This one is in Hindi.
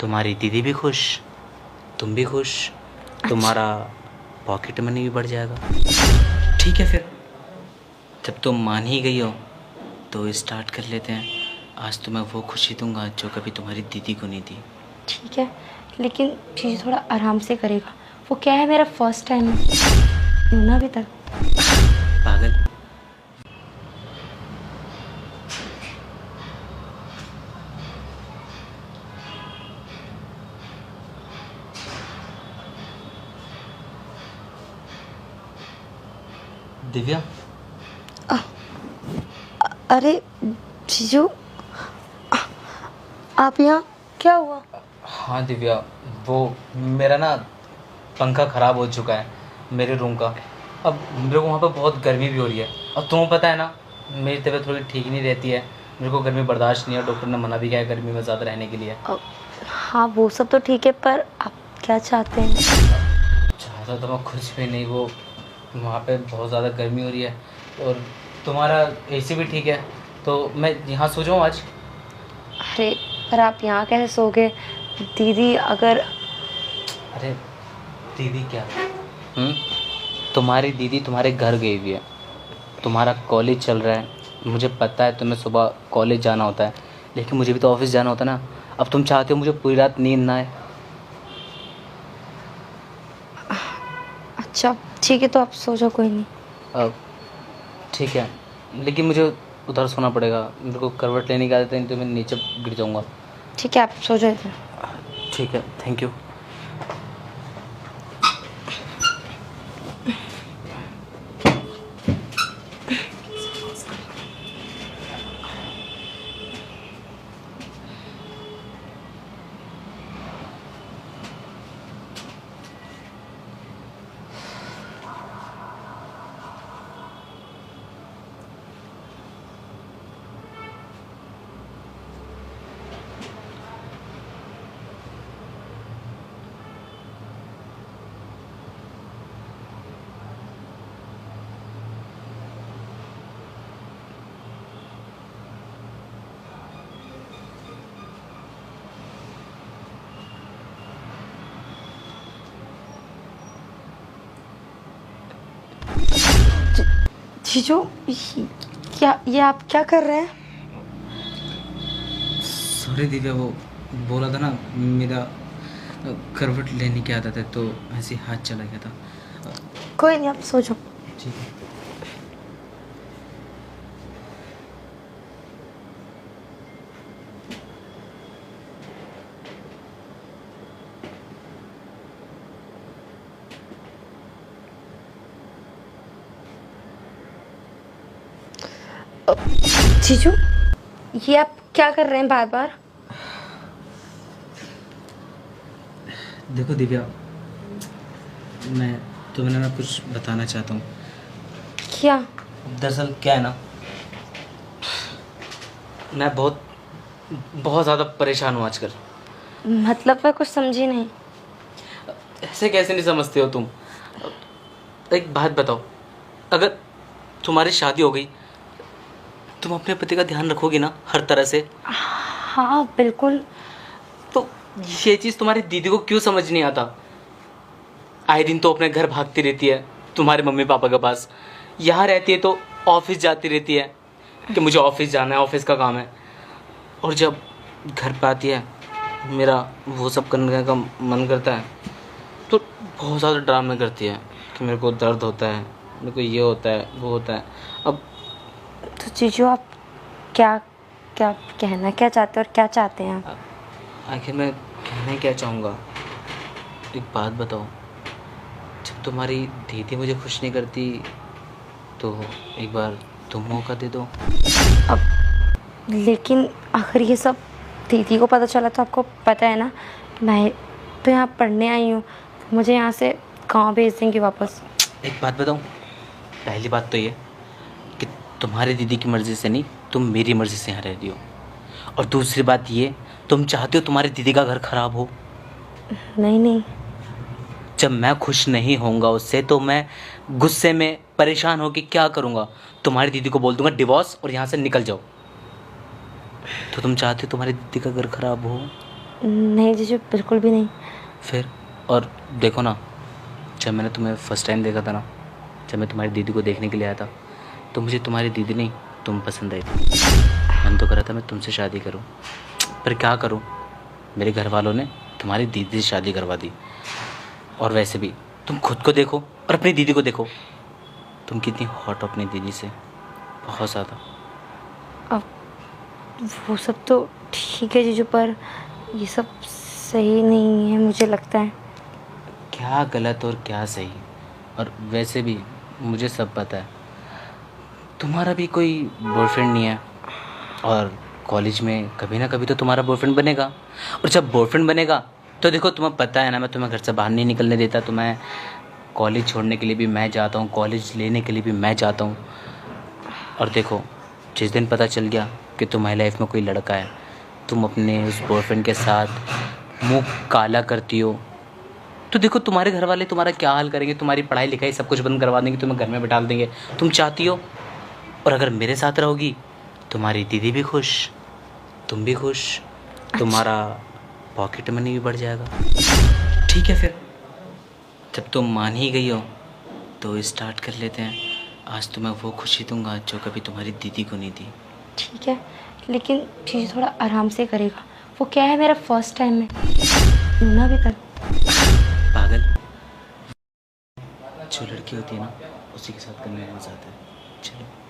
तुम्हारी दीदी भी खुश, तुम भी खुश, तुम्हारा पॉकेट मनी भी बढ़ जाएगा। ठीक है फिर, जब तुम मान ही गई हो तो स्टार्ट कर लेते हैं। आज तुम्हें वो खुशी दूंगा जो कभी तुम्हारी दीदी को नहीं दी। ठीक है, लेकिन चीज़ थोड़ा आराम से करेगा। वो क्या है, मेरा फर्स्ट टाइम है ना अभी तक। पागल। दिव्या, अरे जीजू, आप यहाँ, क्या हुआ? हाँ दिव्या, वो मेरा ना पंखा ख़राब हो चुका है मेरे रूम का। अब मेरे को वहाँ पर बहुत गर्मी भी हो रही है। अब तुम्हें पता है ना, मेरी तबीयत थोड़ी ठीक नहीं रहती है, मेरे को गर्मी बर्दाश्त नहीं है। डॉक्टर ने मना भी किया है गर्मी में ज़्यादा रहने के लिए। हाँ वो सब तो ठीक है, पर आप क्या चाहते हैं? चाहता तो मैं कुछ भी नहीं, वो वहाँ पे बहुत ज़्यादा गर्मी हो रही है और तुम्हारा एसी भी ठीक है, तो मैं यहाँ सो जाऊँ आज। अरे पर आप यहाँ कैसे सोगे? दीदी अगर... अरे दीदी क्या, तुम्हारी दीदी तुम्हारे घर गई हुई है, तुम्हारा कॉलेज चल रहा है। मुझे पता है तुम्हें सुबह कॉलेज जाना होता है, लेकिन मुझे भी तो ऑफिस जाना होता है ना। अब तुम चाहते हो मुझे पूरी रात नींद ना आए। अच्छा ठीक है, तो आप सो जाओ, कोई नहीं। अब ठीक है, लेकिन मुझे उधर सोना पड़ेगा। मेरे को करवट लेने की आदत है, नहीं तो मैं नीचे गिर जाऊँगा। ठीक है, आप सो जाओ इधर। ठीक है, थैंक यू। जीजू, क्या ये आप क्या कर रहे हैं? सॉरी दिव्या, वो बोला था ना, मेरा करवट लेने की आदत है, तो ऐसे ही हाथ चला गया था। कोई नहीं, आप सो जाओ। ठीक है। जीजू, ये आप क्या कर रहे हैं बार बार? देखो दिव्या, मैं तुम्हें ना कुछ बताना चाहता हूँ। क्या? दरअसल क्या है ना, मैं बहुत बहुत ज़्यादा परेशान हूँ आजकल। मतलब मैं कुछ समझी नहीं। ऐसे कैसे नहीं समझते हो तुम? एक बात बताओ, अगर तुम्हारी शादी हो गई, तुम अपने पति का ध्यान रखोगी ना हर तरह से? हाँ बिल्कुल। तो ये चीज़ तुम्हारी दीदी को क्यों समझ नहीं आता? आए दिन तो अपने घर भागती रहती है तुम्हारे मम्मी पापा के पास, यहाँ रहती है तो ऑफिस जाती रहती है कि मुझे ऑफिस जाना है, ऑफिस का काम है। और जब घर पे आती है, मेरा वो सब करने का मन करता है, तो बहुत ज़्यादा ड्रामे करती है कि मेरे को दर्द होता है, मेरे को ये होता है, वो होता है। अब तो जीजू, आप क्या क्या कहना क्या चाहते हैं और क्या चाहते हैं आप? आखिर मैं कहना क्या चाहूँगा, एक बात बताओ, जब तुम्हारी दीदी मुझे खुश नहीं करती तो एक बार तुम मौका दे दो। अब लेकिन अगर ये सब दीदी को पता चला तो आपको पता है ना, मैं तो यहाँ पढ़ने आई हूँ, मुझे यहाँ से गाँव भेज देंगे वापस। एक बात बताऊँ, पहली बात तो ये कि तुम्हारी दीदी की मर्ज़ी से नहीं, तुम मेरी मर्ज़ी से यहाँ रह रही हो। और दूसरी बात ये, तुम चाहते हो तुम्हारी दीदी का घर ख़राब हो। नहीं नहीं, जब मैं खुश नहीं होऊंगा उससे, तो मैं गुस्से में परेशान होकर क्या करूँगा? तुम्हारी दीदी को बोल दूंगा डिवोर्स और यहाँ से निकल जाओ। तो तुम चाहते हो तुम्हारी दीदी का घर ख़राब हो? नहीं जीजू, बिल्कुल भी नहीं। फिर और देखो ना, जब मैंने तुम्हें फर्स्ट टाइम देखा था ना, जब मैं तुम्हारी दीदी को देखने के लिए आया था, तो मुझे तुम्हारी दीदी नहीं तुम पसंद आई थी। मन तो करा था मैं तुमसे शादी करूं, पर क्या करूं, मेरे घर वालों ने तुम्हारी दीदी से शादी करवा दी। और वैसे भी तुम खुद को देखो और अपनी दीदी को देखो, तुम कितनी हॉट हो अपनी दीदी से, बहुत ज़्यादा। अब वो सब तो ठीक है जीजू, पर ये सब सही नहीं है मुझे लगता है। क्या गलत और क्या सही, और वैसे भी मुझे सब पता है, तुम्हारा भी कोई बॉयफ्रेंड नहीं है, और कॉलेज में कभी ना कभी तो तुम्हारा बॉयफ्रेंड बनेगा, और जब बॉयफ्रेंड बनेगा तो देखो तुम्हें पता है ना, मैं तुम्हें घर से बाहर नहीं निकलने देता, तो मैं कॉलेज छोड़ने के लिए भी मैं जाता हूँ, कॉलेज लेने के लिए भी मैं जाता हूँ। और देखो, जिस दिन पता चल गया कि तुम्हारी लाइफ में कोई लड़का है, तुम अपने उस बॉयफ्रेंड के साथ मुंह काला करती हो, तो देखो तुम्हारे घर वाले तुम्हारा क्या हाल करेंगे, तुम्हारी पढ़ाई लिखाई सब कुछ बंद करवा देंगे, तुम्हें घर में बैठा देंगे। तुम चाहती हो, और अगर मेरे साथ रहोगी, तुम्हारी दीदी भी खुश, तुम भी खुश, तुम्हारा पॉकेट मनी भी बढ़ जाएगा। ठीक है, फिर जब तुम मान ही गई हो तो स्टार्ट कर लेते हैं। आज तुम्हें वो खुशी दूंगा जो कभी तुम्हारी दीदी को नहीं दी। ठीक है, लेकिन जीजू थोड़ा आराम से करेगा। वो क्या है, मेरा फर्स्ट टाइम है, रोना भी कर। पागल, जो लड़की होती है ना, उसी के साथ करने में मजा आता है। चलो।